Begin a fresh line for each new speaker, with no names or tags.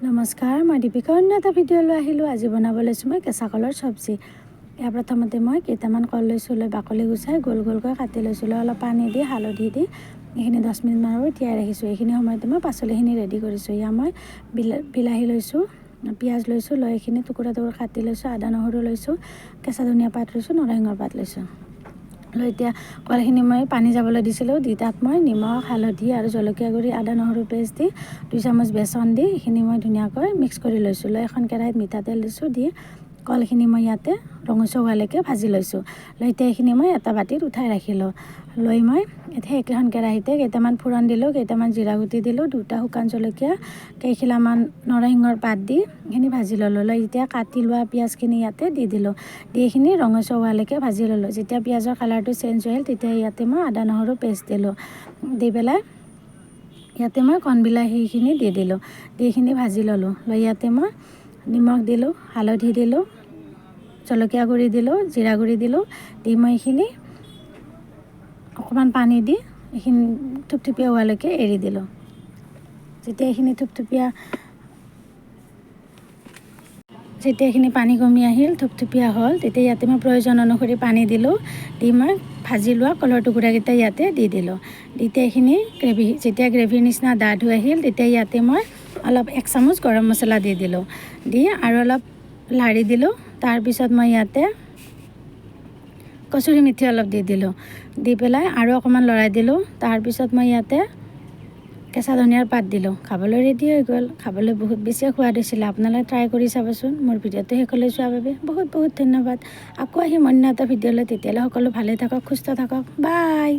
নমস্কাৰ, মই দীপিকা অন্য এটা ভিডিঅ' লৈ আহিলোঁ। আজি বনাব লৈছোঁ মই কেঁচা কলৰ চব্জি। ইয়াৰ প্ৰথমতে মই কেইটামান কল লৈছোঁ, লৈ বাকলি গুচাই গোল গোলকৈ কাটি লৈছোঁ, লৈ অলপ পানী দি হালধি দি এইখিনি 10 মিনিটমানৰ বাবে তিয়াই ৰাখিছোঁ। এইখিনি সময়তে মই পাচলিখিনি ৰেডি কৰিছোঁ। ইয়াৰ মই বিলাহী লৈছোঁ, পিঁয়াজ লৈছোঁ, লৈ এইখিনি টুকুৰা টুকুৰা কাটি লৈছোঁ, আদা নহৰু লৈছোঁ, কেঁচা ধনিয়া পাত লৈছোঁ, নৰসিংহৰ পাত লৈছোঁ। লৈ এতিয়া কলখিনি মই পানী যাবলৈ দিছিলোঁ, দি তাত মই নিমখ, হালধি আৰু জলকীয়া গুড়ি, আদা নহৰু পেষ্ট দি 2 চামুচ বেচন দি এইখিনি মই ধুনীয়াকৈ মিক্স কৰি লৈছোঁ। লৈ এখন কেৰাহীত মিঠাতেল দিছোঁ, দি কলখিনি মই ইয়াতে ৰঙচুৱা হোৱালৈকে ভাজি লৈছোঁ। লৈ এতিয়া এইখিনি মই এটা বাতিত উঠাই ৰাখিলোঁ। লৈ মই একেখন কেৰাহীতে কেইটামান ফুৰণ দিলোঁ, কেইটামান জিৰা গুটি দিলোঁ, 2টা শুকান জলকীয়া, কেইখিলামান নৰসিংহৰ পাত দি এইখিনি ভাজি ল'লোঁ। লৈ এতিয়া কাটি লোৱা পিঁয়াজখিনি ইয়াতে দি দিলোঁ, দি এইখিনি ৰঙচুৱা হোৱালৈকে ভাজি ল'লোঁ। যেতিয়া পিঁয়াজৰ কালাৰটো চেঞ্জ হ'ল তেতিয়া ইয়াতে মই আদা নহৰু পেষ্ট দিলোঁ, দি পেলাই ইয়াতে মই কণ বিলাহীখিনি দি দিলোঁ, দি এইখিনি ভাজি ল'লোঁ। লৈ ইয়াতে মই নিমখ দিলোঁ, হালধি দিলোঁ, জলকীয়া গুড়ি দিলোঁ, জিৰা গুড়ি দিলোঁ, দি মই এইখিনি অকণমান পানী দি এইখিনি থুপথুপীয়া হোৱালৈকে এৰি দিলোঁ। যেতিয়া এইখিনি পানী কমি আহিল, থুপথুপীয়া হ'ল, তেতিয়া ইয়াতে মই প্ৰয়োজন অনুসৰি পানী দিলোঁ, দি মই ভাজি লোৱা কলৰ টুকুৰাকেইটা ইয়াতে দি দিলোঁ। তেতিয়া এইখিনি যেতিয়া গ্ৰেভিৰ নিচিনা ডাঠ হৈ আহিল, তেতিয়া ইয়াতে মই অলপ 1 চামুচ গৰম মছলা দি দিলোঁ, দি আৰু অলপ লাৰি দিলোঁ। তাৰপিছত মই ইয়াতে কচুৰি মেথি অলপ দি দিলোঁ, দি পেলাই আৰু অকণমান লৰাই দিলোঁ। তাৰপিছত মই ইয়াতে কেঁচা ধনিয়াৰ পাত দিলোঁ। খাবলৈ ৰেডি হৈ গ'ল। খাবলৈ বহুত বেছি সোৱাদ হৈছিলে। আপোনালোকে ট্ৰাই কৰি চাবচোন। মোৰ ভিডিঅ'টো শেষলৈ চোৱাৰ বাবে বহুত বহুত ধন্যবাদ। আকৌ আহিম অন্য এটা ভিডিঅ' লৈ। তেতিয়ালৈ সকলো ভালে থাকক, সুস্থ থাকক। বাই।